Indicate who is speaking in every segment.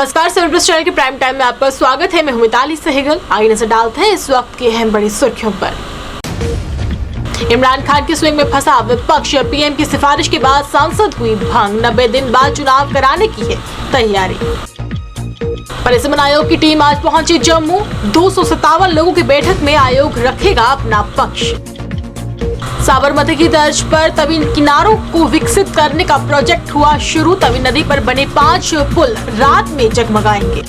Speaker 1: नमस्कार, 7 plus channel के prime time में आपका स्वागत है। मैं हूं मिताली सहगल। आइए नजर डालते हैं इस वक्त की अहम बड़ी सुर्खियों पर। इमरान खान की स्विंग में फंसा विपक्ष। पीएम की सिफारिश के बाद सांसद हुई भंग। 90 दिन बाद चुनाव कराने की है तैयारी। परिसमन आयोग की टीम आज पहुंची जम्मू। 257 लोगों की बैठक में आयोग रखेगा अपना पक्ष। साबरमती की तर्ज पर तवी किनारों को विकसित करने का प्रोजेक्ट हुआ शुरू। तवी नदी पर बने 5 पुल रात में जगमगाएंगे।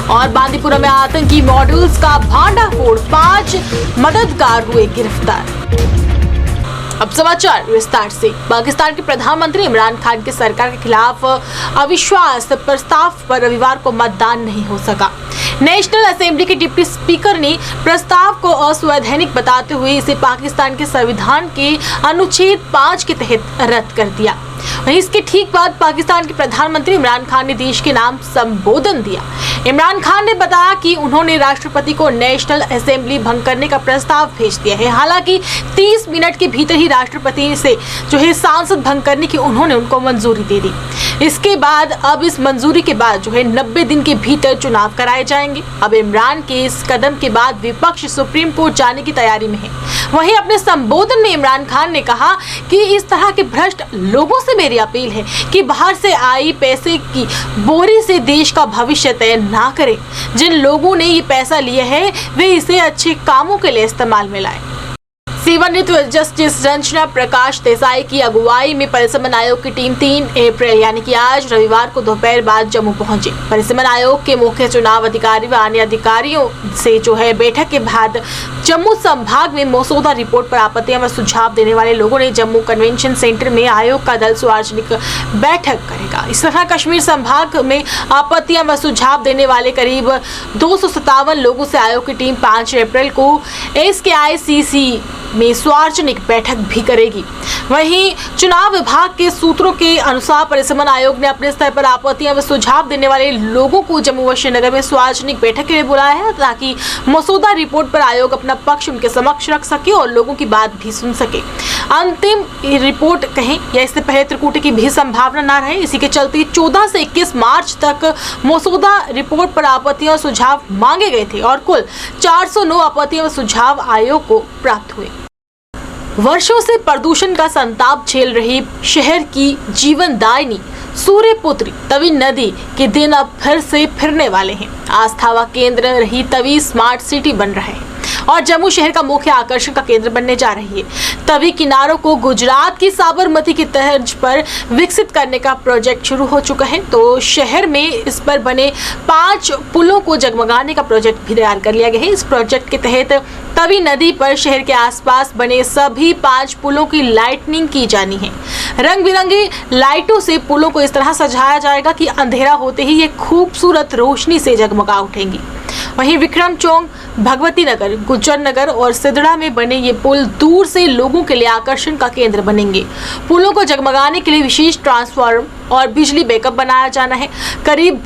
Speaker 1: और बांदीपुरा में आतंकी मॉड्यूल्स का भांडाफोड़, 5 मददगार हुए गिरफ्तार। अब समाचार विस्तार से। पाकिस्तान के प्रधानमंत्री इमरान खान की सरकार के खिलाफ अविश्वास प्रस्ताव पर रविवार को मतदान नहीं हो सका। नेशनल असेंबली के डिप्टी स्पीकर ने प्रस्ताव को असंवैधानिक बताते हुए इसे पाकिस्तान के संविधान के अनुच्छेद 5 के तहत रद्द कर दिया। वहीं इसके ठीक बाद पाकिस्तान के प्रधानमंत्री इमरान खान ने देश के नाम संबोधन दिया। इमरान खान ने बताया कि उन्होंने राष्ट्रपति को नेशनल असेंबली भंग करने का प्रस्ताव भेज दिया है। हालांकि 30 मिनट के भीतर ही राष्ट्रपति से सांसद भंग करने की उन्होंने उनको मंजूरी दे दी। इसके बाद अब इस मंजूरी के बाद 90 दिन के भीतर चुनाव कराए जाएंगे। अब इमरान के इस कदम के बाद विपक्ष सुप्रीम कोर्ट जाने की तैयारी में है। वहीं अपने संबोधन में इमरान खान ने कहा कि इस तरह के भ्रष्ट लोगों से मेरी अपील है कि बाहर से आई पैसे की बोरी से देश का भविष्य तय ना करें। जिन लोगों ने ये पैसा लिया है वे इसे अच्छे कामों के लिए इस्तेमाल में लाएं। सेवानिवृत्त जस्टिस रंजना प्रकाश देसाई की अगुवाई में परिसमन आयोग की टीम 3 अप्रैल यानी कि आज रविवार को दोपहर बाद जम्मू पहुंची। परिसमन आयोग के मुख्य चुनाव अधिकारी व अन्य अधिकारियों से बैठक के बाद जम्मू संभाग में मसौदा रिपोर्ट पर आपत्तियां व सुझाव देने वाले लोगों ने जम्मू कन्वेंशन सेंटर में आयोग का दल सार्वजनिक बैठक करेगा। इस तरह कश्मीर संभाग में आपत्तियां व सुझाव देने वाले करीब 257 लोगों से आयोग की टीम 5 अप्रैल को SKICC में सार्वजनिक बैठक भी करेगी। वहीं चुनाव विभाग के सूत्रों के अनुसार परिसमन आयोग ने अपने स्तर पर आपत्तियां व सुझाव देने वाले लोगों को जम्मू व श्रीनगर में सार्वजनिक बैठक के लिए बुलाया है ताकि मसौदा रिपोर्ट पर आयोग अपना पक्ष उनके समक्ष रख सके और लोगों की बात भी सुन सके। अंतिम रिपोर्ट कहें या इससे पहले त्रिकुटी की भी संभावना न रहे। इसी के चलते 14 से 21 मार्च तक मसौदा रिपोर्ट पर आपत्तियां और सुझाव मांगे गए थे और कुल 409 आपत्तियां व सुझाव आयोग को प्राप्त हुए। वर्षों से प्रदूषण का संताप झेल रही शहर की जीवनदायिनी सूर्यपुत्री तवी नदी के दिन अब फिर से फिरने वाले हैं। आस्था व केंद्र रही तवी स्मार्ट सिटी बन रहे हैं और जम्मू शहर का मुख्य आकर्षण का केंद्र बनने जा रही है। तवी किनारों को गुजरात की साबरमती की तर्ज पर विकसित करने का प्रोजेक्ट शुरू हो चुका है। तो शहर में इस पर बने 5 पुलों को जगमगाने का प्रोजेक्ट भी तैयार कर लिया गया है। इस प्रोजेक्ट के तहत तवी नदी पर शहर के आसपास बने सभी 5 पुलों की लाइटनिंग की जानी है। रंग बिरंगी लाइटों से पुलों को इस तरह सजाया जाएगा कि अंधेरा होते ही ये खूबसूरत रोशनी से जगमगा उठेंगी। वहीं विक्रम चौक, भगवती नगर, गुज्जर नगर और सिदड़ा में बने ये पुल दूर से लोगों के लिए आकर्षण का केंद्र बनेंगे। पुलों को जगमगाने के लिए विशेष ट्रांसफार्मर और बिजली बैकअप बनाया जाना है। करीब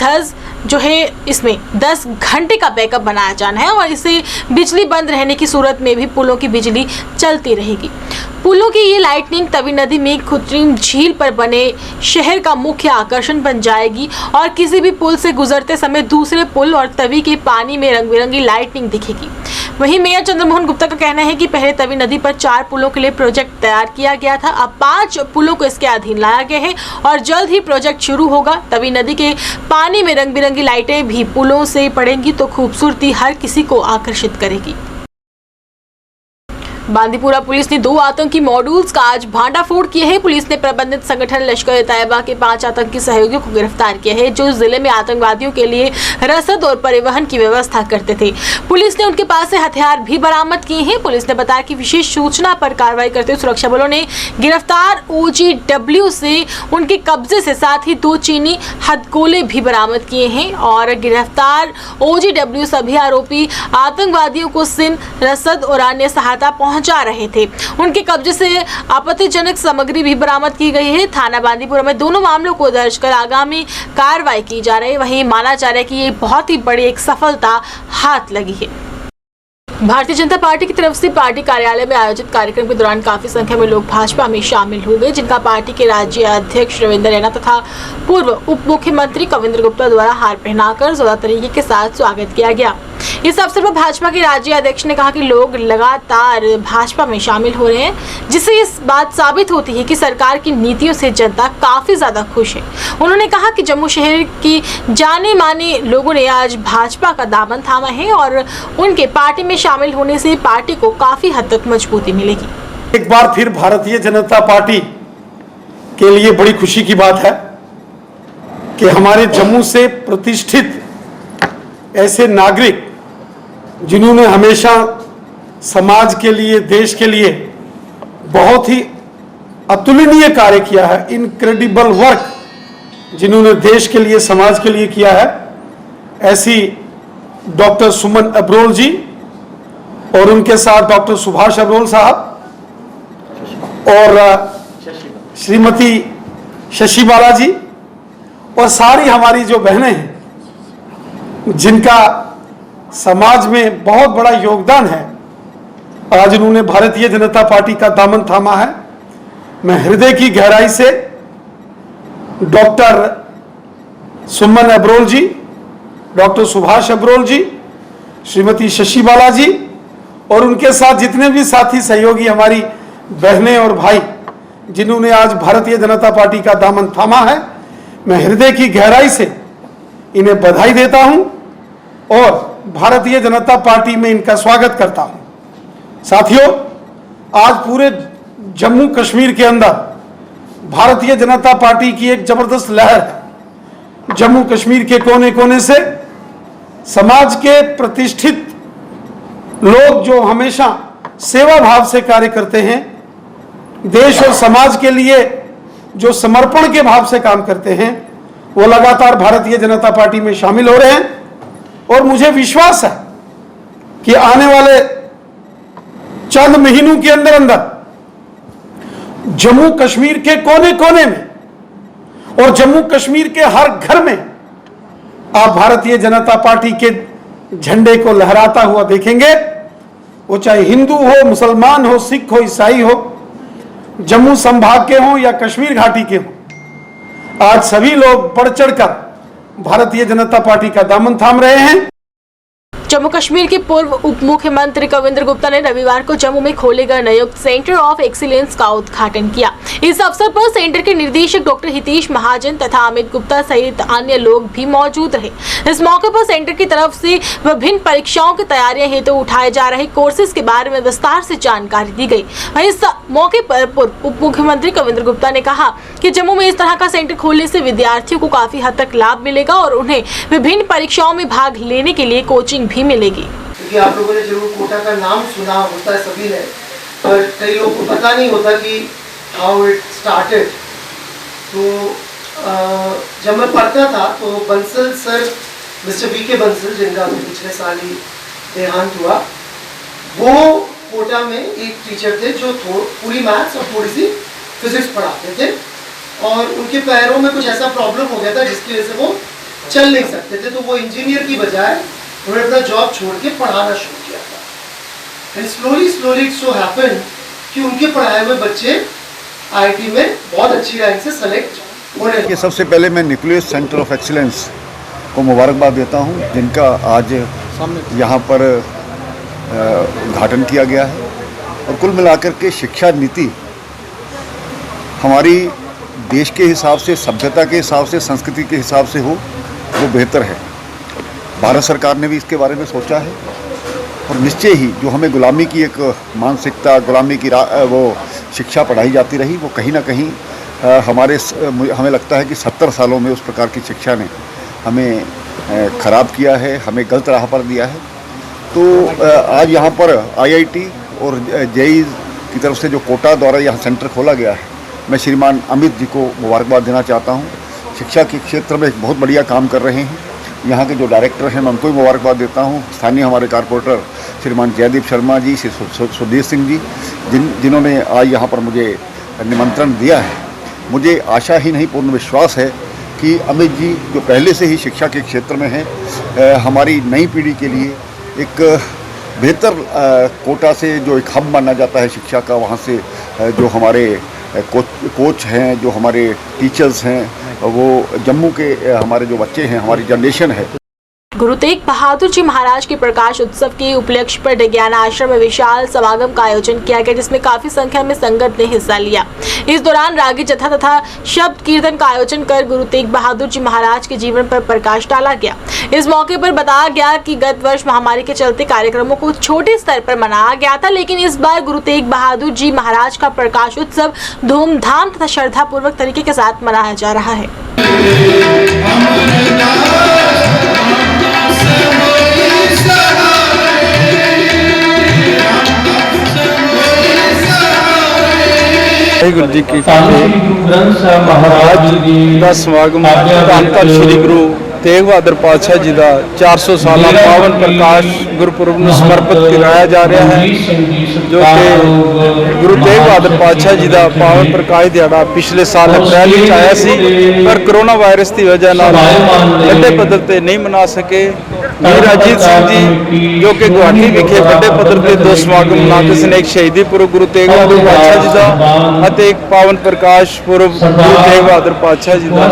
Speaker 1: 10 घंटे का बैकअप बनाया जाना है और इसे बिजली बंद रहने की सूरत में भी पुलों की बिजली चलती रहेगी। पुलों की ये लाइटनिंग तवी नदी में कृत्रिम झील पर बने शहर का मुख्य आकर्षण बन जाएगी और किसी भी पुल से गुजरते समय दूसरे पुल और तवी के पानी में रंग बिरंगी लाइटनिंग दिखेगी। वहीं मेयर चंद्रमोहन गुप्ता का कहना है कि पहले तवी नदी पर 4 पुलों के लिए प्रोजेक्ट तैयार किया गया था। अब 5 पुलों को इसके अधीन लाया गया है और जल्द ही प्रोजेक्ट शुरू होगा। तवी नदी के पानी में रंग बिरंगी लाइटें भी पुलों से पड़ेंगी तो खूबसूरती हर किसी को आकर्षित करेगी। बांदीपुरा पुलिस ने 2 आतंकी मॉड्यूल्स का आज भांडाफोड़ किया है। पुलिस ने प्रबंधित संगठन लश्कर-ए-तैयबा के 5 आतंकी सहयोगियों को गिरफ्तार किया है जो जिले में आतंकवादियों के लिए रसद और परिवहन की व्यवस्था करते थे। पुलिस ने उनके पास से हथियार भी बरामद किए हैं। पुलिस ने बताया कि विशेष सूचना पर कार्रवाई करते हुए सुरक्षा बलों ने गिरफ्तार OGW से उनके कब्जे से साथ ही 2 चीनी हथगोले भी बरामद किए हैं और गिरफ्तार OGW सभी आरोपी आतंकवादियों को सिम, रसद और अन्य सहायता पहुंचा रहे थे। उनके कब्जे से आपत्तिजनक सामग्री भी बरामद की गई है। थाना बांदीपुरा में दोनों मामलों को दर्ज कर आगामी कार्रवाई की जा रही है। वहीं माना जा रहा है कि ये बहुत ही बड़ी एक सफलता हाथ लगी है। भारतीय जनता पार्टी की तरफ से पार्टी कार्यालय में आयोजित कार्यक्रम के दौरान काफी संख्या में लोग भाजपा में शामिल हुए, जिनका पार्टी के राज्य अध्यक्ष रविंद्र रैना तथा पूर्व उप मुख्यमंत्री कविंद्र गुप्ता द्वारा हार पहनाकर जोरदार तरीके के साथ स्वागत किया गया। इस अवसर पर भाजपा के राज्य अध्यक्ष ने कहा कि लोग लगातार भाजपा में शामिल हो रहे हैं, जिससे इस बात साबित होती है कि सरकार की नीतियों से जनता काफी ज्यादा खुश है। उन्होंने कहा कि जम्मू शहर की जाने माने लोगों ने आज भाजपा का दामन थामा है और उनके पार्टी में शामिल होने से पार्टी को काफी हद तक मजबूती मिलेगी।
Speaker 2: एक बार फिर भारतीय जनता पार्टी के लिए बड़ी खुशी की बात है कि हमारे जम्मू से प्रतिष्ठित ऐसे नागरिक जिन्होंने हमेशा समाज के लिए, देश के लिए बहुत ही अतुलनीय कार्य किया है, इनक्रेडिबल वर्क जिन्होंने देश के लिए, समाज के लिए किया है, ऐसी डॉक्टर सुमन अब्रोल जी और उनके साथ डॉक्टर सुभाष अब्रोल साहब और श्रीमती शशि बाला जी और सारी हमारी जो बहनें हैं जिनका समाज में बहुत बड़ा योगदान है, आज उन्होंने भारतीय जनता पार्टी का दामन थामा है। मैं हृदय की गहराई से डॉक्टर सुमन अब्रोल जी, डॉक्टर सुभाष अब्रोल जी, श्रीमती शशि बाला जी और उनके साथ जितने भी साथी सहयोगी हमारी बहनें और भाई जिन्होंने आज भारतीय जनता पार्टी का दामन थामा है, मैं हृदय की गहराई से इन्हें बधाई देता हूं और भारतीय जनता पार्टी में इनका स्वागत करता हूं। साथियों, आज पूरे जम्मू कश्मीर के अंदर भारतीय जनता पार्टी की एक जबरदस्त लहर है। जम्मू कश्मीर के कोने कोने से समाज के प्रतिष्ठित लोग जो हमेशा सेवा भाव से कार्य करते हैं, देश और समाज के लिए जो समर्पण के भाव से काम करते हैं, वो लगातार भारतीय जनता पार्टी में शामिल हो रहे हैं और मुझे विश्वास है कि आने वाले चंद महीनों के अंदर अंदर जम्मू कश्मीर के कोने कोने में और जम्मू कश्मीर के हर घर में आप भारतीय जनता पार्टी के झंडे को लहराता हुआ देखेंगे। वो चाहे हिंदू हो, मुसलमान हो, सिख हो, ईसाई हो, जम्मू संभाग के हों या कश्मीर घाटी के हों, आज सभी लोग बढ़ चढ़कर भारतीय जनता पार्टी का दामन थाम रहे हैं।
Speaker 1: जम्मू कश्मीर के पूर्व उप मुख्यमंत्री कविंद्र गुप्ता ने रविवार को जम्मू में खोले गए संयुक्त सेंटर ऑफ एक्सीलेंस का उद्घाटन किया। इस अवसर पर सेंटर के निदेशक डॉक्टर हितेश महाजन तथा अमित गुप्ता सहित अन्य लोग भी मौजूद रहे। इस मौके पर सेंटर की तरफ से विभिन्न परीक्षाओं की तैयारियां हेतु उठाए जा रहे कोर्सेज के बारे में विस्तार से जानकारी दी गई। इस मौके पर पूर्व उप मुख्यमंत्री कविंद्र गुप्ता ने कहा कि जम्मू में इस तरह का सेंटर खोलने से विद्यार्थियों को काफी हद तक लाभ मिलेगा और उन्हें विभिन्न परीक्षाओं में भाग लेने के लिए कोचिंग भी मिलेगी।
Speaker 3: क्योंकि आप लोगों ने जरूर कोटा का नाम सुना होता है, सभी ने, पर कई लोगों को पता नहीं होता कि हाउ इट स्टार्टेड। तो जब मैं पढ़ता था तो बंसल सर, मिस्टर वी के बंसल, जिनका अभी पिछले साल ही देहांत हुआ, वो कोटा में एक टीचर थे जो पूरी मैथ्स और थोड़ी सी फिजिक्स पढ़ाते थे और उनके पैरों में कुछ ऐसा प्रॉब्लम हो गया था जिसकी वजह से वो चल नहीं सकते थे। तो वो इंजीनियर की बजाय उन्होंने अपना जॉब छोड़ के पढ़ाना शुरू किया था। And slowly it so happened कि उनके पढ़ाए हुए बच्चे आईआईटी में बहुत अच्छी रैंक से सेलेक्ट होने लगे।
Speaker 4: सबसे पहले मैं न्यूक्लियस सेंटर ऑफ एक्सीलेंस को मुबारकबाद देता हूं, जिनका आज यहां पर उद्घाटन किया गया है। और कुल मिलाकर के शिक्षा नीति हमारी देश के हिसाब से, सभ्यता के हिसाब से, संस्कृति के हिसाब से हो वो बेहतर है। भारत सरकार ने भी इसके बारे में सोचा है और निश्चय ही जो हमें गुलामी की एक मानसिकता, गुलामी की वो शिक्षा पढ़ाई जाती रही, वो कहीं ना कहीं हमें लगता है कि 70 सालों में उस प्रकार की शिक्षा ने हमें ख़राब किया है, हमें गलत राह पर दिया है। तो आज यहाँ पर आईआईटी और जेईई की तरफ से जो कोटा द्वारा यहाँ सेंटर खोला गया है, मैं श्रीमान अमित जी को मुबारकबाद देना चाहता हूँ। शिक्षा के क्षेत्र में एक बहुत बढ़िया काम कर रहे हैं। यहाँ के जो डायरेक्टर हैं मैं उनको भी मुबारकबाद देता हूँ। स्थानीय हमारे कारपोरेटर श्रीमान जयदीप शर्मा जी, श्री सुदेश सिंह जी, जिन्होंने आज यहाँ पर मुझे निमंत्रण दिया है। मुझे आशा ही नहीं, पूर्ण विश्वास है कि अमित जी जो पहले से ही शिक्षा के क्षेत्र में हैं, हमारी नई पीढ़ी के लिए एक बेहतर कोटा से जो एक हब माना जाता है शिक्षा का, वहाँ से जो हमारे कोच हैं, जो हमारे टीचर्स हैं, वो जम्मू के हमारे जो बच्चे हैं, हमारी जनरेशन है।
Speaker 1: गुरु तेग बहादुर जी महाराज के प्रकाश उत्सव के उपलक्ष्य पर डगियाना आश्रम में विशाल समागम का आयोजन किया गया, जिसमें काफी संख्या में संगत ने हिस्सा लिया। इस दौरान रागी जत्था तथा शब्द कीर्तन का आयोजन कर गुरु तेग बहादुर जी महाराज के जीवन पर प्रकाश डाला गया। इस मौके पर बताया गया कि गत वर्ष महामारी के चलते कार्यक्रमों को छोटे स्तर पर मनाया गया था, लेकिन इस बार गुरु तेग बहादुर जी महाराज का प्रकाश उत्सव धूमधाम तथा श्रद्धापूर्वक तरीके के साथ मनाया जा रहा है।
Speaker 5: गुरु जी की महाराज का समागम धੰन श्री गुरु तेग बहादुर पातशाह जी का 400 साल पावन प्रकाश गुरपुरब ਨੂੰ समर्पित कराया जा रहा है, जो कि गुरु तेग बहादुर पातशाह जी का पावन प्रकाश दिहाड़ा पिछले साल अप्रैल में आया सी, पर कोरोना वायरस की वजह बड़े पद्धर से नहीं मना सके। वीर अजीत सिंह जी जो कि गुवाहाटी विखे बड़े पद्धर से 2 समागम मनाते सन, एक शहीदी पुरब गुरु तेग बहादुर पातशाह जी का ਅਤੇ एक पावन प्रकाश पुरब गुरु तेग बहादुर पातशाह जी का।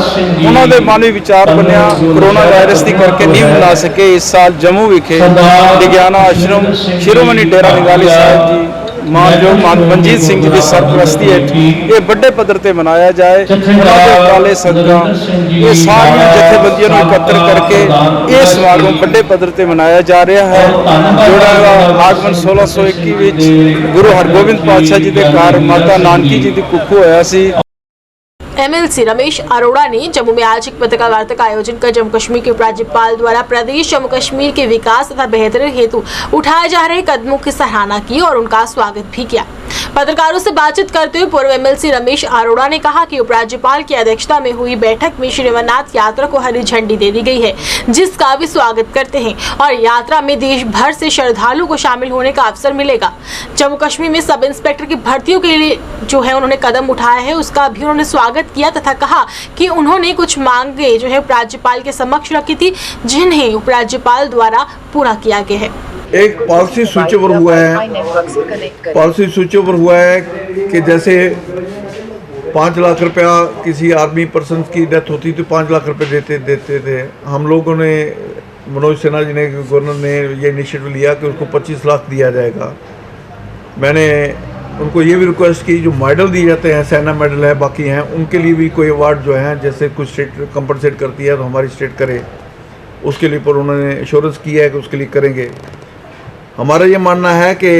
Speaker 5: उन्होंने मानवी विचार बनया कोरोना वायरस की करके नहीं मना सके। इस साल जम्मू विखे डगियाना आश्रम शिरोमणि डेरा निगाली साहिब जी मानयोग मनजीत सिंह जी की सरपरस्ती हेठ ये बड़े पद्धर से मनाया जाए। उन्होंने संगत ये सारी जथेबंदियों को एकत्र करके ये समागम बड़े पद्धर से मनाया जा रहा है। जोड़ा आगमन 1621 गुरु हरगोबिंद पातशाह जी के घर माता नानकी जी की कुखू होया सी।
Speaker 1: एमएलसी रमेश अरोड़ा ने जम्मू में आज एक पत्रकार वार्ता का आयोजन कर जम्मू कश्मीर के उपराज्यपाल द्वारा प्रदेश जम्मू कश्मीर के विकास तथा बेहतरी हेतु उठाए जा रहे कदमों की सराहना की और उनका स्वागत भी किया। पत्रकारों से बातचीत करते हुए पूर्व एमएलसी रमेश अरोड़ा ने कहा कि उपराज्यपाल की अध्यक्षता में हुई बैठक में श्री अमरनाथ यात्रा को हरी झंडी दे दी गई है, जिसका भी स्वागत करते हैं और यात्रा में देश भर से श्रद्धालु को शामिल होने का अवसर मिलेगा। जम्मू कश्मीर में सब इंस्पेक्टर की भर्तियों के लिए जो है उन्होंने कदम उठाया है, उसका भी उन्होंने स्वागत किया तथा कहा कि उन्होंने कुछ मांगे जो है उपराज्यपाल के समक्ष रखी थी, जिन्हें उपराज्यपाल द्वारा पूरा किया गया है।
Speaker 6: एक पॉलिसी स्विच ओवर हुआ है कि जैसे 5 लाख रुपया किसी आर्मी पर्सन की डेथ होती तो 5 लाख रुपए देते थे। हम लोगों ने मनोज सिन्हा जी ने गवर्नर ने ये इनिशिएटिव लिया कि उसको 25 लाख दिया जाएगा। मैंने उनको ये भी रिक्वेस्ट की जो मेडल दिए जाते हैं, सेना मेडल है, बाकी हैं, उनके लिए भी कोई अवार्ड जो है जैसे कुछ स्टेट कंपनसेट करती है तो हमारी स्टेट करे, उसके लिए पर उन्होंने एश्योरेंस किया है कि उसके लिए करेंगे। हमारा ये मानना है कि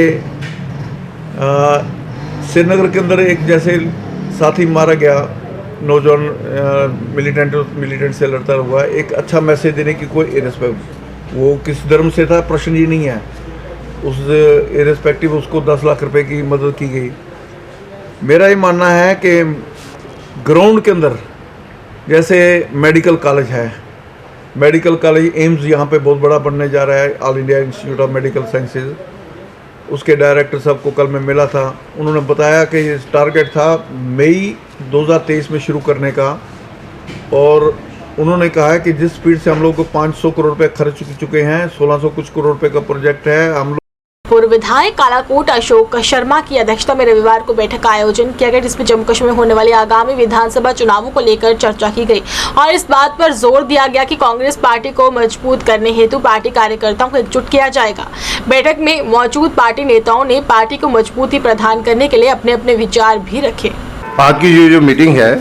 Speaker 6: श्रीनगर के अंदर एक जैसे साथी मारा गया नौजवान मिलिटेंट से लड़ता हुआ, एक अच्छा मैसेज देने की कोई इरेस्पेक्ट वो किस धर्म से था प्रश्न ये नहीं है, उस इरेस्पेक्टिव उसको 10 लाख रुपए की मदद की गई। मेरा ये मानना है कि ग्राउंड के अंदर जैसे मेडिकल कॉलेज है, मेडिकल कॉलेज एम्स यहाँ पे बहुत बड़ा बनने जा रहा है, all India institute of medical sciences. उसके डायरेक्टर साहब को कल मैं मिला था, उन्होंने बताया कि टारगेट था मई 2023 में शुरू करने का, और उन्होंने कहा कि जिस स्पीड से हम लोग को 500 करोड़ रुपए खर्च चुके हैं, 1600 कुछ करोड़ रुपए का प्रोजेक्ट है। हम लोग
Speaker 1: पूर्व विधायक कालाकोट अशोक शर्मा की अध्यक्षता में रविवार को बैठक का आयोजन किया गया, जिसमें जम्मू कश्मीर में होने वाले आगामी विधानसभा चुनावों को लेकर चर्चा की गई और इस बात पर जोर दिया गया कि कांग्रेस पार्टी को मजबूत करने हेतु पार्टी कार्यकर्ताओं को एकजुट किया जाएगा। बैठक में मौजूद पार्टी नेताओं ने पार्टी को मजबूती प्रदान करने के लिए अपने अपने विचार भी रखे।
Speaker 7: आज की जो मीटिंग है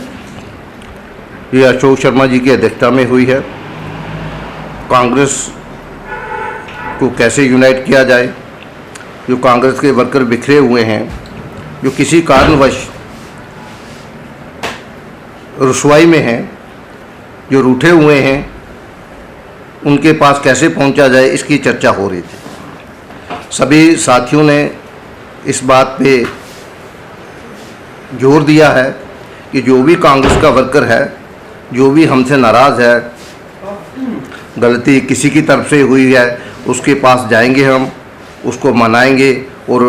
Speaker 7: ये अशोक शर्मा जी की अध्यक्षता में हुई है। कांग्रेस को कैसे यूनाइट किया जाए, जो कांग्रेस के वर्कर बिखरे हुए हैं, जो किसी कारणवश रुसवाई में हैं, जो रूठे हुए हैं, उनके पास कैसे पहुंचा जाए, इसकी चर्चा हो रही थी। सभी साथियों ने इस बात पे जोर दिया है कि जो भी कांग्रेस का वर्कर है, जो भी हमसे नाराज़ है, गलती किसी की तरफ से हुई है, उसके पास जाएंगे, हम उसको मनाएंगे और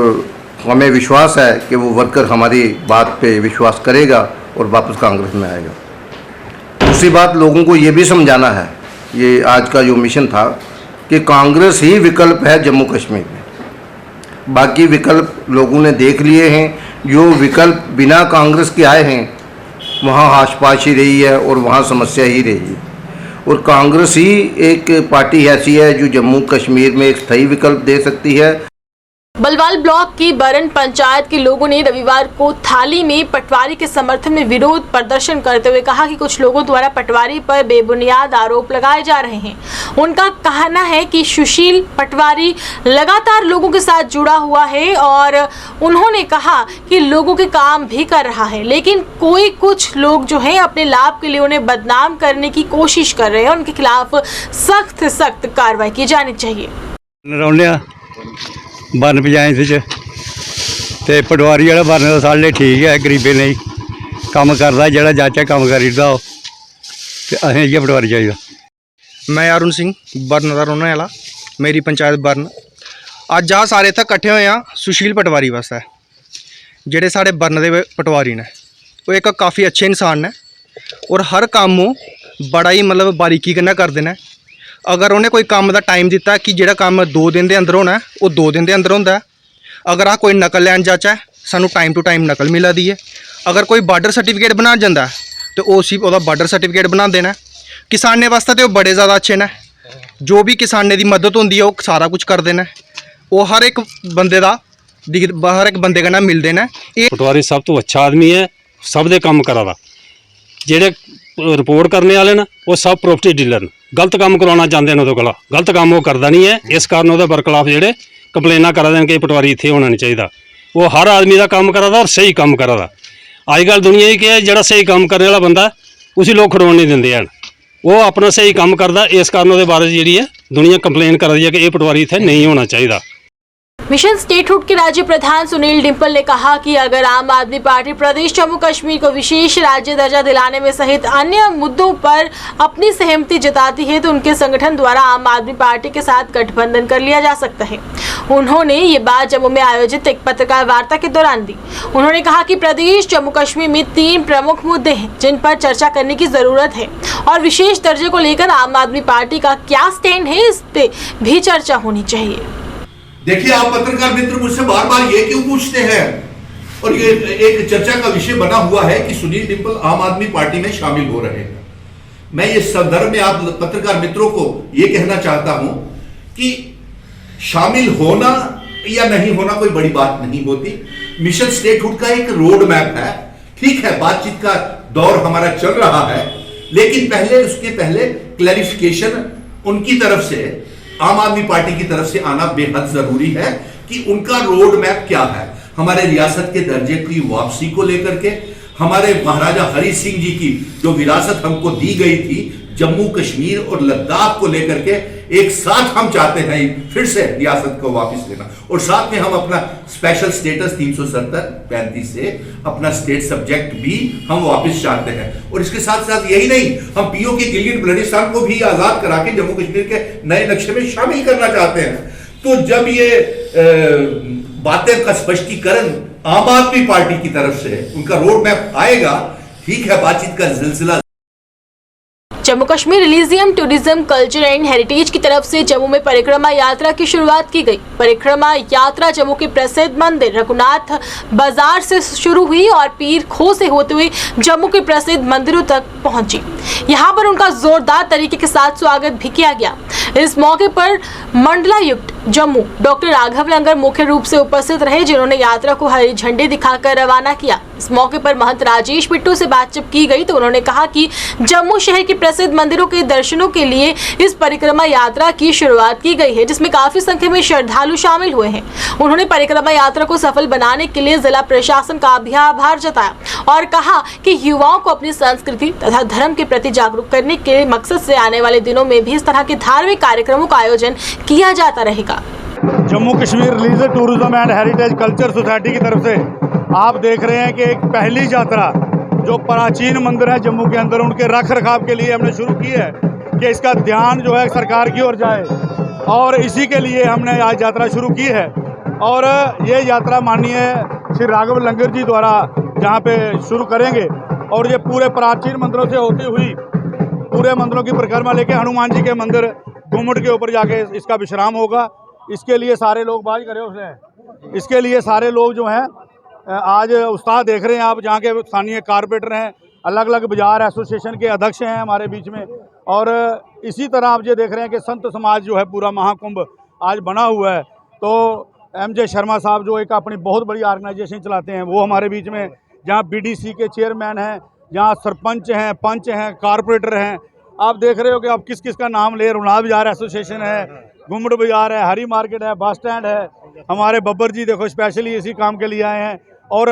Speaker 7: हमें विश्वास है कि वो वर्कर हमारी बात पे विश्वास करेगा और वापस कांग्रेस में आएगा। दूसरी बात, लोगों को ये भी समझाना है, ये आज का जो मिशन था कि कांग्रेस ही विकल्प है जम्मू कश्मीर में। बाकी विकल्प लोगों ने देख लिए हैं। जो विकल्प बिना कांग्रेस के आए हैं वहाँ हाशपाश ही रही है और वहाँ समस्या ही रही। और कांग्रेस ही एक पार्टी ऐसी है जो जम्मू कश्मीर में एक स्थायी विकल्प दे सकती है।
Speaker 1: बलवाल ब्लॉक की बरन पंचायत के लोगों ने रविवार को थाली में पटवारी के समर्थन में विरोध प्रदर्शन करते हुए कहा कि कुछ लोगों द्वारा पटवारी पर बेबुनियाद आरोप लगाए जा रहे हैं। उनका कहना है कि सुशील पटवारी लगातार लोगों के साथ जुड़ा हुआ है और उन्होंने कहा कि लोगों के काम भी कर रहा है, लेकिन कुछ लोग जो हैं अपने लाभ के लिए उन्हें बदनाम करने की कोशिश कर रहे हैं। उनके खिलाफ सख्त कार्रवाई की जानी चाहिए।
Speaker 8: बन पंचायत ते पटवारी वाला बन तो साढ़े ठीक है, गरीबे नहीं कम करता जो जाचा कम करीदा असें इ'यै पटवारी चाहिए।
Speaker 9: मैं अरुण सिंह बरन का रौह्ने वाला, मेरी पंचायत बरन। अज्ज आ सारे इत्थै कट्ठे होए आं सुशील पटवारी वास्ते। जेह्ड़े साढ़े बरन दे पटवारी ने वो एक काफ़ी अच्छे इंसान ने और हर कम्म बड़ा ही मतलब बारीकी कन्नै करदे ने। अगर उन्हें कोई काम का टाइम दिता कि जेड़ा काम 2 दिन के अंदर होना है वो 2 दिन के अंदर होंदा है। अगर कोई नकल लैन जाचा है सानू टाइम टू टाइम नकल मिला दी है। अगर कोई बार्डर सर्टिफिकेट बना जाता है तो उसी ओहदा बार्डर सर्टिफिकेट बना देना। किसाने वास्ते तो बड़े ज़्यादा अच्छे ने, जो भी किसाने की मदद होंदी है वो सारा कुछ करते हैं। वो हर एक बंदे का हर एक बंदे कन्नै मिलते हैं।
Speaker 10: पटवारी सब तो अच्छा आदमी है, सब दे काम करा दा। जेह्ड़े रिपोर्ट करने वाले न वो सब प्रॉपर्टी डीलर न, गलत काम करवाना चाहते हैं। कोला गलत काम वो करता नहीं है, इस कारण वो बरखलाफ जेह्ड़े कंप्लेना करा दे कि पटवारी इत्थे होना नहीं चाहिए। वो हर आदमी का काम करा दा और सही काम करा दा। अजकल दुनिया ही क्या है, जेह्ड़ा सही काम करने वाला बंदा उसी लोग खड़ोन नहीं दिंदे हैं। वो अपना सही काम करता, इस कारण वो बारे जी है दुनिया कंप्लेन कर रही है कि ये पटवारी इत्थे नहीं होना चाहिए।
Speaker 1: मिशन स्टेटहुड के राज्य प्रधान सुनील डिम्पल ने कहा कि अगर आम आदमी पार्टी प्रदेश जम्मू कश्मीर को विशेष राज्य दर्जा दिलाने में सहित अन्य मुद्दों पर अपनी सहमति जताती है तो उनके संगठन द्वारा आम आदमी पार्टी के साथ गठबंधन कर लिया जा सकता है। उन्होंने ये बात जम्मू में आयोजित एक पत्रकार वार्ता के दौरान दी। उन्होंने कहा कि प्रदेश जम्मू कश्मीर में 3 प्रमुख मुद्दे हैं जिन पर चर्चा करने की जरूरत है और विशेष दर्जे को लेकर आम आदमी पार्टी का क्या स्टैंड है इस पे भी चर्चा होनी चाहिए।
Speaker 11: देखिए, आप पत्रकार मित्र मुझसे बार बार ये क्यों पूछते हैं, और ये एक चर्चा का विषय बना हुआ है कि सुनील डिम्पल आम आदमी पार्टी में शामिल हो रहे हैं। मैं ये संदर्भ में आप पत्रकार मित्रों को ये कहना चाहता हूं कि शामिल होना या नहीं होना कोई बड़ी बात नहीं होती। मिशन स्टेटहुड का एक रोड मैप है, ठीक है, बातचीत का दौर हमारा चल रहा है, लेकिन उसके पहले क्लैरिफिकेशन उनकी तरफ से, आम आदमी पार्टी की तरफ से आना बेहद जरूरी है कि उनका रोड मैप क्या है। हमारे रियासत के दर्जे की वापसी को लेकर के, हमारे महाराजा हरि सिंह जी की जो विरासत हमको दी गई थी जम्मू कश्मीर और लद्दाख को लेकर के, एक साथ हम चाहते हैं फिर से रियासत को वापस लेना, और साथ में हम अपना स्पेशल स्टेटस 370-35 से अपना स्टेट सब्जेक्ट भी हम वापस चाहते हैं। और इसके साथ साथ यही नहीं, हम पीओ की गिलगित बल्टिस्तान को भी आजाद करा के जम्मू कश्मीर के नए नक्शे में शामिल करना चाहते हैं। तो जब ये बातें का स्पष्टीकरण आम आदमी पार्टी की तरफ से उनका रोड मैप आएगा, ठीक है, बातचीत का सिलसिला।
Speaker 1: Jammu Kashmir religious tourism culture and heritage की तरफ से जम्मू में परिक्रमा यात्रा की शुरुआत की गई। परिक्रमा यात्रा जम्मू के प्रसिद्ध मंदिर रघुनाथ बाजार से शुरू हुई और पीर खो से होते हुए जम्मू के प्रसिद्ध मंदिरों तक पहुंची। यहां पर उनका जोरदार तरीके के साथ स्वागत भी किया गया। इस मौके पर मंडलायुक्त जम्मू डॉक्टर राघव लंगर मुख्य रूप से उपस्थित रहे, जिन्होंने यात्रा को हरी झंडी दिखाकर रवाना किया। इस मौके पर महंत राजेश बिट्टू से बातचीत की गई तो उन्होंने कहा कि जम्मू शहर के प्रसिद्ध मंदिरों के दर्शनों के लिए इस परिक्रमा यात्रा की शुरुआत की गई है, जिसमें काफी संख्या में श्रद्धालु शामिल हुए हैं। उन्होंने परिक्रमा यात्रा को सफल बनाने के लिए जिला प्रशासन का भी आभार जताया और कहा कि युवाओं को अपनी संस्कृति तथा धर्म के प्रति जागरूक करने के मकसद से आने वाले दिनों में भी इस तरह के धार्मिक कार्यक्रमों का आयोजन किया जाता रहेगा।
Speaker 12: Jammu Kashmir religious tourism and heritage culture society की तरफ से आप देख रहे हैं कि एक पहली यात्रा जो प्राचीन मंदिर है जम्मू के अंदर, उनके रख रखाव के लिए हमने शुरू की है कि इसका ध्यान जो है सरकार की ओर जाए, और इसी के लिए हमने आज यात्रा शुरू की है। और ये यात्रा माननीय श्री राघव लंगर जी द्वारा जहाँ पे शुरू करेंगे, और ये पूरे प्राचीन मंदिरों से होती हुई पूरे मंदिरों की परिक्रमा लेके हनुमान जी के मंदिर घुमट के ऊपर जाके इसका विश्राम होगा। इसके लिए सारे लोग बाज करें उसे इसके लिए सारे लोग जो हैं आज उत्साह देख रहे हैं आप, जहाँ के स्थानीय कारपोरेटर हैं, अलग अलग बाजार एसोसिएशन के अध्यक्ष हैं हमारे बीच में, और इसी तरह आप ये देख रहे हैं कि संत समाज जो है पूरा महाकुंभ आज बना हुआ है। तो MJ शर्मा साहब जो एक अपनी बहुत बड़ी ऑर्गेनाइजेशन चलाते हैं, वो हमारे बीच में, जहाँ BDC के चेयरमैन हैं, जहाँ सरपंच हैं, पंच हैं, कारपोरेटर हैं, आप देख रहे हो कि आप किस किस का नाम ले। रुना बाजार एसोसिएशन है, घुमड़ बाजार है, हरी मार्केट है, बस स्टैंड है, हमारे बब्बर जी देखो स्पेशली इसी काम के लिए आए हैं, और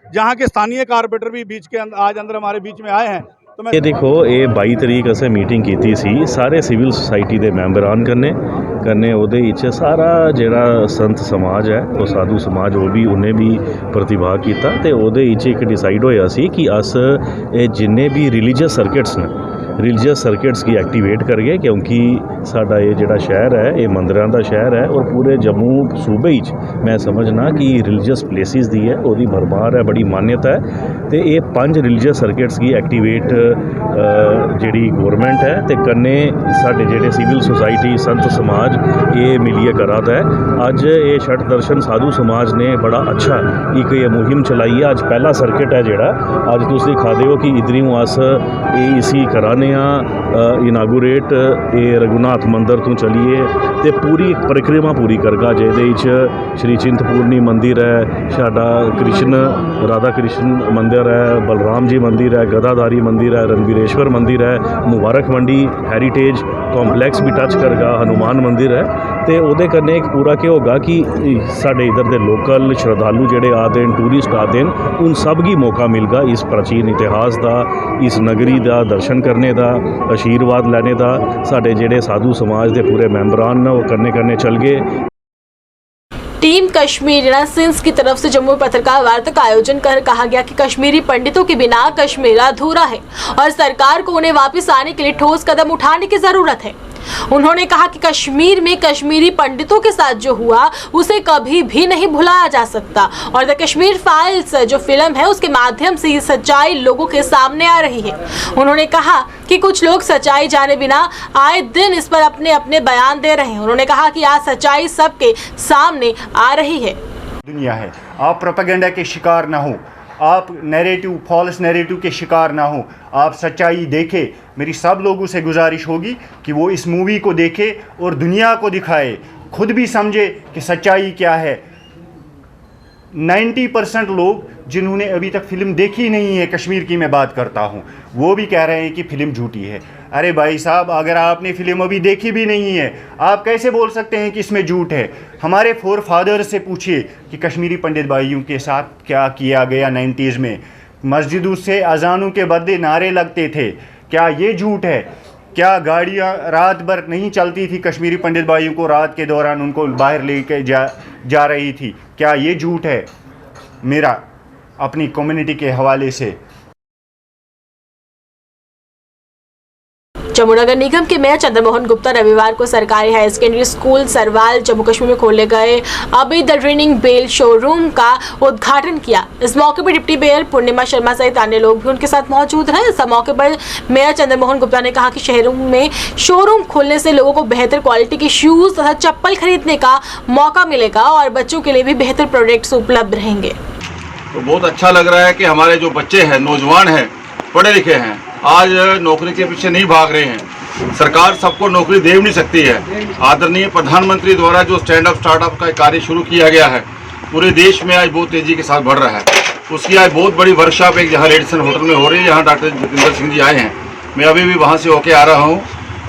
Speaker 12: जहाँ के स्थानीय कारपोरेटर भी बीच के आज अंदर हमारे बीच में आए हैं। तो मैं
Speaker 13: ये देखो, ये 22 तरीक असें मीटिंग की सी सारे सिविल सोसाइटी के मैंबरान कन्नै ओहदे विच सारा जिहड़ा संत समाज है, वो साधु समाज, वो भी उन्हें भी प्रतिभाग किया, तो ओहदे विच एक डिसाइड होया सी कि अस जिन्ने भी रिलीजियस सर्किट्स ने रिलीजियस सर्किट्स की एक्टिवेट करिए, क्योंकि साडा ये जिहड़ा शहर है, ये मंदिरां दा शहर है, और पूरे जम्मू सूबे विच मैं समझना कि रिलीजियस प्लेसिस दी है ओहदी भरमार है, बड़ी मान्यता है। तो ये 5 रिलीजियस सर्किट्स की एक्टिवेट जिहड़ी गौरमेंट है ते कन्नै साडे जिहड़े सिविल सोसाइटी संत समाज ये मिलिए करा दा है। अज ये छठ दर्शन साधु समाज ने बड़ा अच्छा एक ये मुहिम चलाई है। अज पहला सर्किट है जिहड़ा अज तुसीं दिखा दे हो कि इधरों अस इसी कराने इनागूरेट ये रघुनाथ मंदिर तो चलिए तो पूरी परिक्रमा पूरी करगा, जिहदे श्री चिंतपूर्णी मंदिर है, साडा कृष्ण राधा कृष्ण मंदिर है, बलराम जी मंदिर है, गदाधारी मंदिर है, रणवीरेश्वर मंदिर है, मुबारक मंडी हेरीटेज कॉम्पलैक्स भी टच करगा, हनुमान मंदिर है। तो वो कन्नै एक पूरा क्या होगा कि साडे इधर के लोकल श्रद्धालु जिहड़े आते हैं, टूरिस्ट आते हैं, उन सब की मौका मिलगा इस प्राचीन इतिहास का, इस नगरी का दर्शन करने का, आशीर्वाद लेने का। साडे जिहड़े साधु समाज के पूरे मैंबरान वो कन्नै चल गए।
Speaker 1: टीम कश्मीर रिनासेंस की तरफ से जम्मू में पत्रकार वार्ता का आयोजन कर कहा गया कि कश्मीरी पंडितों के बिना कश्मीर अधूरा है और सरकार को उन्हें वापस आने के लिए ठोस कदम उठाने की जरूरत है। उन्होंने कहा कि कश्मीर में कश्मीरी पंडितों के साथ जो हुआ उसे कभी भी नहीं भुलाया जा सकता और द कश्मीर फाइल्स जो फिल्म है उसके माध्यम से ये सच्चाई लोगों के सामने आ रही है। उन्होंने कहा कि कुछ लोग सच्चाई जाने बिना आए दिन इस पर अपने अपने बयान दे रहे हैं। उन्होंने कहा कि आज सच्चाई सबके सामने आ रही है।
Speaker 14: दुनिया है, आप प्रोपेगेंडा के शिकार ना हो, आप नैरेटिव फॉल्स नैरेटिव के शिकार ना हो, आप सच्चाई देखें। मेरी सब लोगों से गुजारिश होगी कि वो इस मूवी को देखे और दुनिया को दिखाए, खुद भी समझे कि सच्चाई क्या है। 90% लोग जिन्होंने अभी तक फ़िल्म देखी नहीं है, कश्मीर की मैं बात करता हूँ, वो भी कह रहे हैं कि फ़िल्म झूठी है। अरे भाई साहब, अगर आपने फ़िल्म अभी देखी भी नहीं है, आप कैसे बोल सकते हैं कि इसमें झूठ है? हमारे फोर फादर से पूछिए कि कश्मीरी पंडित भाइयों के साथ क्या किया गया 90s में। मस्जिदों से अजानों के बदले नारे लगते थे, क्या ये झूठ है? क्या गाड़ियाँ रात भर नहीं चलती थी, कश्मीरी पंडित भाइयों को रात के दौरान उनको बाहर लेके जा रही थी? क्या ये झूठ है? मेरा अपनी कम्युनिटी के हवाले से।
Speaker 1: जम्मू नगर निगम के मेयर चंद्रमोहन गुप्ता रविवार को सरकारी high secondary school Sarwal Jammu Kashmir में खोले गए अभी द ट्रेनिंग बेल शोरूम का उद्घाटन किया। इस मौके पर डिप्टी मेयर पूर्णिमा शर्मा सहित अन्य लोग भी उनके साथ मौजूद रहे। इस मौके पर मेयर चंद्रमोहन गुप्ता ने कहा कि शहरों में शोरूम खोलने से लोगों को बेहतर क्वालिटी के शूज तथा चप्पल खरीदने का मौका मिलेगा और बच्चों के लिए भी बेहतर प्रोडक्ट्स उपलब्ध रहेंगे।
Speaker 15: तो बहुत अच्छा लग रहा है कि हमारे जो बच्चे हैं, नौजवान हैं, पढ़े लिखे हैं, आज नौकरी के पीछे नहीं भाग रहे हैं। सरकार सबको नौकरी दे भी नहीं सकती है। आदरणीय प्रधानमंत्री द्वारा जो स्टैंड अप स्टार्टअप का कार्य शुरू किया गया है, पूरे देश में आज बहुत तेज़ी के साथ बढ़ रहा है। उसकी आज बहुत बड़ी वर्कशॉप एक जहाँ रेडिसन होटल में हो रही है, यहाँ डॉक्टर जितेंद्र सिंह जी आए हैं, मैं अभी भी वहाँ से होके आ रहा हूँ।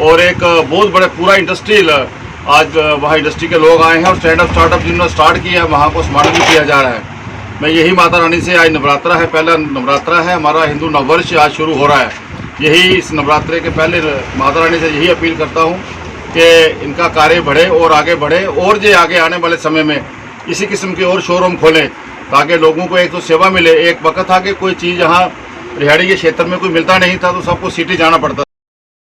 Speaker 15: और एक बहुत बड़े पूरा इंडस्ट्रियल आज वहाँ इंडस्ट्री के लोग आए हैं और स्टैंड अप स्टार्टअप जिन्होंने स्टार्ट किया है वहाँ को स्मार्ट भी किया जा रहा है। मैं यही माता रानी से, आज नवरात्रा है, पहला नवरात्रा है, हमारा हिंदू नववर्ष आज शुरू हो रहा है। यही इस नवरात्रे के पहले माता रानी से यही अपील करता हूँ कि इनका कार्य बढ़े और आगे बढ़े और जो आगे आने वाले समय में इसी किस्म के और शोरूम खोलें ताकि लोगों को एक तो सेवा मिले। एक वक्त था कि कोई चीज़ यहाँ रिहाड़ी के क्षेत्र में कोई मिलता नहीं था तो सबको सिटी जाना पड़ता।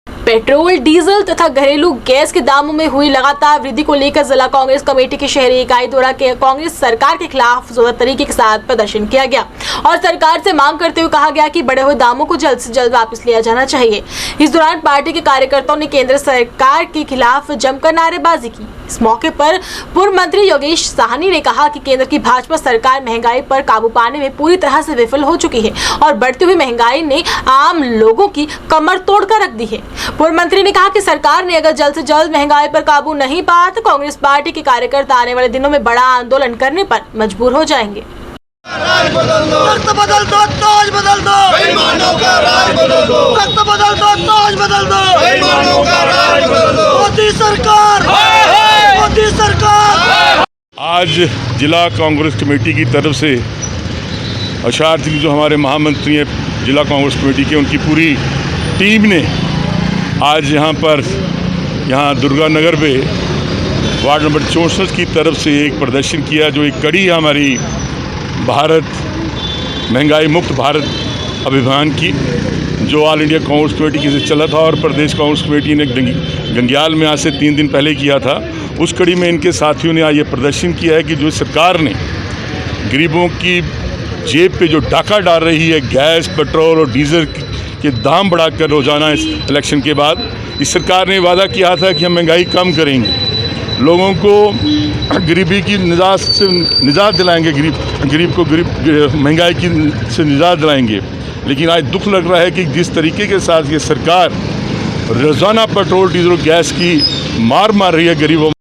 Speaker 1: पेट्रोल, डीजल तथा घरेलू गैस के दामों में हुई लगातार वृद्धि को लेकर जिला कांग्रेस कमेटी की शहरी इकाई द्वारा कांग्रेस सरकार के खिलाफ जोरदार तरीके के साथ प्रदर्शन किया गया और सरकार से मांग करते हुए कहा गया कि बढ़े हुए दामों को जल्द से जल्द वापस लिया जाना चाहिए। इस दौरान पार्टी के कार्यकर्ताओं ने केंद्र सरकार के खिलाफ जमकर नारेबाजी की। इस मौके पर पूर्व मंत्री योगेश साहनी ने कहा कि केंद्र की भाजपा सरकार महंगाई पर काबू पाने में पूरी तरह से विफल हो चुकी है और बढ़ती हुई महंगाई ने आम लोगों की कमर तोड़कर रख दी है। पूर्व मंत्री ने कहा कि सरकार ने अगर जल्द से जल्द महंगाई पर काबू नहीं पाया तो कांग्रेस पार्टी के कार्यकर्ता आने वाले दिनों में बड़ा आंदोलन करने पर मजबूर हो जाएंगे।
Speaker 16: राज बदल दो, वक्त बदल दो, ताज बदल दो, बेईमानों का राज बदल दो, वक्त बदल दो, ताज बदल दो, बेईमानों का राज बदल दो, मोदी सरकार, मोदी सरकार।
Speaker 17: आज जिला कांग्रेस कमेटी की तरफ से अशार सिंह जो हमारे महामंत्री हैं जिला कांग्रेस कमेटी के, उनकी पूरी टीम ने आज यहाँ दुर्गा नगर पे वार्ड नंबर 64 की तरफ से एक प्रदर्शन किया, जो एक कड़ी हमारी भारत महंगाई मुक्त भारत अभियान की, जो ऑल इंडिया कांग्रेस कमेटी की से चला था और प्रदेश कांग्रेस कमेटी ने गंगियाल में आज से 3 दिन पहले किया था। उस कड़ी में इनके साथियों ने आज ये प्रदर्शन किया है कि जो सरकार ने गरीबों की जेब पे जो डाका डाल रही है, गैस पेट्रोल और डीजल के दाम बढ़ाकर रोजाना इस इलेक्शन के बाद, इस सरकार ने वादा किया था कि हम महंगाई कम करेंगे, लोगों को गरीबी की निजात दिलाएंगे, गरीब को महंगाई से निजात दिलाएंगे। लेकिन आज दुख लग रहा है कि जिस तरीके के साथ ये सरकार रोजाना पेट्रोल डीजल गैस की मार रही है गरीबों।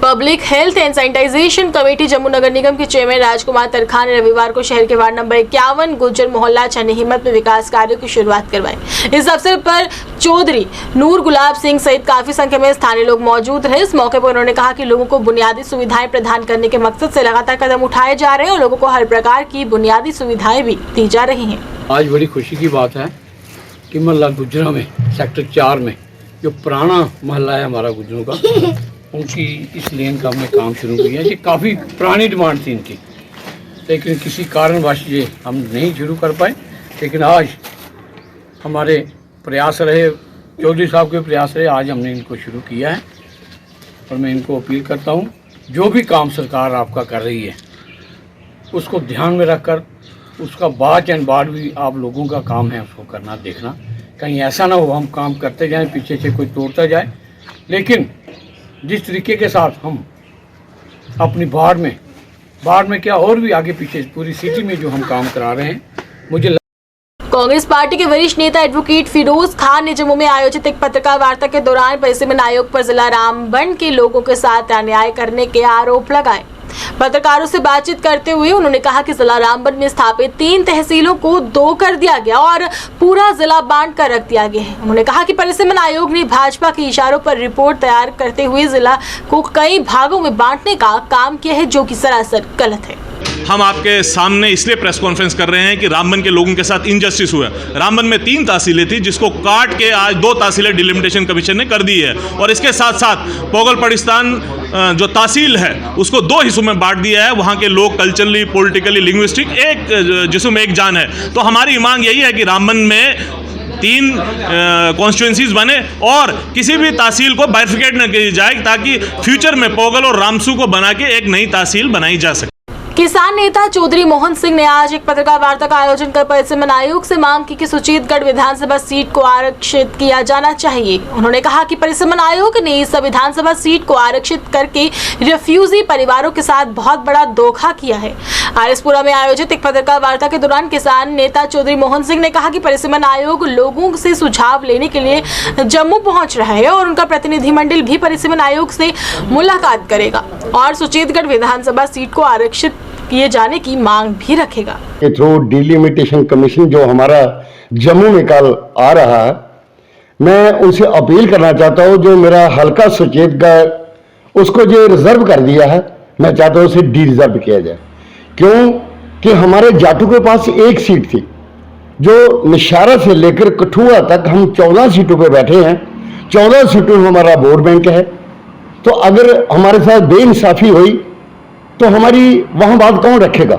Speaker 1: Public health and sanitisation committee Jammu नगर निगम के चेयरमैन राजकुमार तरखा ने रविवार को शहर के वार्ड नंबर 51 गुज्जर मोहल्ला चन्नी हिम्मत में विकास कार्यों की शुरुआत करवाई। इस अवसर पर चौधरी नूर गुलाब सिंह सहित काफी संख्या में स्थानीय लोग मौजूद रहे। इस मौके पर उन्होंने कहा कि लोगों को बुनियादी सुविधाएं प्रदान करने के मकसद से लगातार कदम उठाए जा रहे हैं और लोगों को हर प्रकार की बुनियादी सुविधाएं भी दी जा रही हैं।
Speaker 18: आज बड़ी खुशी की बात है कि मोहल्ला गुज्जरा में सेक्टर 4 में जो पुराना मोहल्ला है हमारा गुज्जरों का, उनकी इस लेन का हमने काम शुरू किया। ये काफ़ी पुरानी डिमांड थी इनकी, लेकिन किसी कारणवश ये हम नहीं शुरू कर पाए। लेकिन आज हमारे प्रयास रहे, चौधरी साहब के प्रयास रहे, आज हमने इनको शुरू किया है। और मैं इनको अपील करता हूँ, जो भी काम सरकार आपका कर रही है उसको ध्यान में रखकर उसका बाच एंड बाट भी आप लोगों का काम है उसको करना, देखना कहीं ऐसा ना हो हम काम करते जाएं, पीछे से कोई तोड़ता जाए। लेकिन जिस तरीके के साथ हम अपनी बाढ़ में क्या और भी आगे पीछे पूरी सिटी में जो हम काम करा रहे हैं, मुझे
Speaker 1: कांग्रेस पार्टी के वरिष्ठ नेता एडवोकेट फिरोज खान ने जम्मू में आयोजित एक पत्रकार वार्ता के दौरान परिसीमन आयोग पर जिला रामबन के लोगों के साथ अन्याय करने के आरोप लगाए। पत्रकारों से बातचीत करते हुए उन्होंने कहा कि जिला रामबन में स्थापित 3 तहसीलों को 2 कर दिया गया और पूरा जिला बांट कर रख दिया गया है। उन्होंने कहा कि परिसीमन आयोग ने भाजपा के इशारों पर रिपोर्ट तैयार करते हुए जिला को कई भागों में बांटने का काम किया है, जो कि सरासर गलत है।
Speaker 19: हम आपके सामने इसलिए प्रेस कॉन्फ्रेंस कर रहे हैं कि रामबन के लोगों के साथ इनजस्टिस हुआ। रामबन में 3 तहसीलें थी जिसको काट के आज 2 तहसीलें डिलिमिटेशन कमीशन ने कर दी है और इसके साथ साथ पोगल पड़िस्तान जो तहसील है उसको 2 हिस्सों में बांट दिया है। वहाँ के लोग कल्चरली, पॉलिटिकली, लिंग्विस्टिक एक जिसम एक जान है। तो हमारी मांग यही है कि रामबन में 3 कॉन्स्टिट्यूंसीज बने और किसी भी तहसील को बाइफिकेट न की जाए ताकि फ्यूचर में पोगल और रामसू को बना के एक नई तहसील बनाई जा सके।
Speaker 1: किसान नेता चौधरी मोहन सिंह ने आज एक पत्रकार वार्ता का आयोजन कर परिसीमन आयोग से मांग की कि सुचेतगढ़ विधानसभा सीट को आरक्षित किया जाना चाहिए। उन्होंने कहा कि परिसीमन आयोग ने इस विधानसभा सीट को आरक्षित करके रिफ्यूजी परिवारों के साथ बहुत बड़ा धोखा किया है। आरएसपुरा में आयोजित एक पत्रकार वार्ता के दौरान किसान नेता चौधरी मोहन सिंह ने कहा कि परिसीमन आयोग लोगों से सुझाव लेने के लिए जम्मू पहुंच रहा है और उनका प्रतिनिधिमंडल भी परिसीमन आयोग से मुलाकात करेगा और सुचेतगढ़ विधानसभा सीट को आरक्षित किए जाने की मांग भी रखेगा।
Speaker 20: थ्रू डिलिमिटेशन कमीशन जो हमारा जम्मू में कल आ रहा है, मैं उनसे अपील करना चाहता हूं, जो मेरा हल्का सुचेतगढ़ उसको जो रिजर्व कर दिया है, मैं चाहता हूं उसे डी रिजर्व किया जाए। क्यों कि हमारे जाटू के पास 1 सीट थी, जो निशारा से लेकर कठुआ तक हम 14 सीटों पे बैठे हैं। 14 सीटों में हमारा वोट बैंक है। तो अगर हमारे साथ बेइंसाफी हुई तो हमारी वहां बात कौन रखेगा।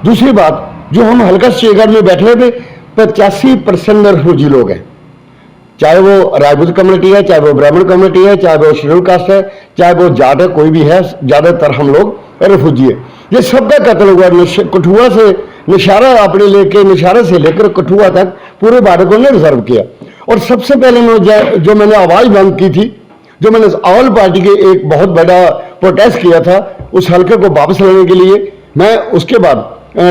Speaker 20: दूसरी बात, जो हम हल्का सुचेतगढ़ में बैठे हुए 85% रिफ्यूजी लोग हैं, चाहे वो राजपूत कम्युनिटी है, चाहे वो ब्राह्मण कम्युनिटी है, चाहे वो शेड्यूल कास्ट है, चाहे वो जाट है, कोई भी है, ज्यादातर हम लोग रिफ्यूजी है। ये सबका कत्ल हुआ कठुआ से निशारा अपने लेके निशारा से लेकर कठुआ तक पूरे भारत को ने रिजर्व किया। और सबसे पहले जो मैंने आवाज बंद की थी, जो मैंने ऑल पार्टी के एक बहुत बड़ा प्रोटेस्ट किया था उस हल्के को वापस लेने के लिए, मैं उसके बाद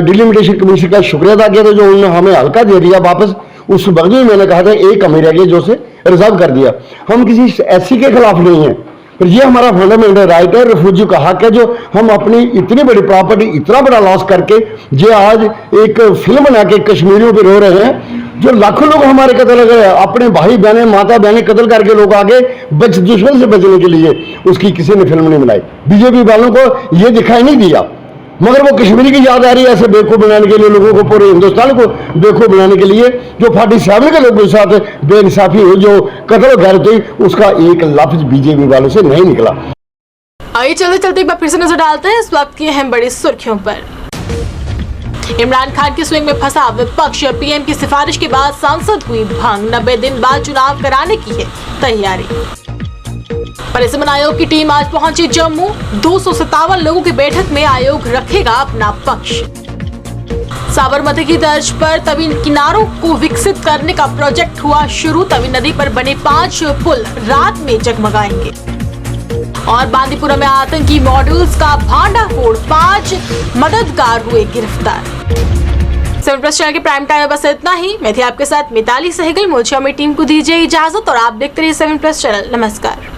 Speaker 20: डिलिमिटेशन कमीशन का शुक्रिया अदा किया था जो उन्होंने हमें हल्का दे दिया वापस। उस वक्त भी मैंने कहा था एक कमी रह गई जो से रिजर्व कर दिया। हम किसी एससी के खिलाफ नहीं हैं, पर ये हमारा फंडामेंटल राइट है, रिफ्यूजी का हक है, जो हम अपनी इतनी बड़ी प्रॉपर्टी इतना बड़ा लॉस करके ये आज एक फिल्म बना के कश्मीरियों पे रो रहे हैं। जो लाखों लोग हमारे कत्ल गए, अपने भाई बहने माता बहने कत्ल करके लोग आगे दुश्मन से बचने के लिए, उसकी किसी ने फिल्म नहीं बनाई। बीजेपी वालों को ये दिखाई नहीं दिया, मगर वो कश्मीरी की याद आ रही है ऐसे बेवकूफ़ बनाने के लिए, लोगों को पूरे हिंदुस्तान को बेवकूफ़ बनाने के लिए। जो 47 के लोगों के साथ बेइंसाफी हुई, जो कत्ल गैरत हुई, उसका एक लफ्ज बीजेपी वालों से नहीं निकला।
Speaker 1: आइए चलते चलते एक बार फिर से नजर डालते हैं इस वक्त की अहम बड़ी सुर्खियों पर। इमरान खान की स्विंग में फंसा विपक्ष, पीएम की सिफारिश के बाद सांसद हुई भंग, 90 दिन बाद चुनाव कराने की है तैयारी। परिसीमन आयोग की टीम आज पहुंची जम्मू, 257 लोगों की बैठक में आयोग रखेगा अपना पक्ष। साबरमती की तर्ज पर तवी किनारों को विकसित करने का प्रोजेक्ट हुआ शुरू, तवी नदी पर बने 5 पुल रात में जगमगाएंगे। और बांदीपुरा में आतंकी मॉड्यूल्स का भांडाफोड़, 5 मददगार हुए गिरफ्तार। 7 प्लस चैनल के प्राइम टाइम में बस इतना ही। मैं थी आपके साथ मिताली सहगल। मुझे हमारी टीम को दीजिए इजाजत और आप देखते रहिए 7 प्लस चैनल। नमस्कार।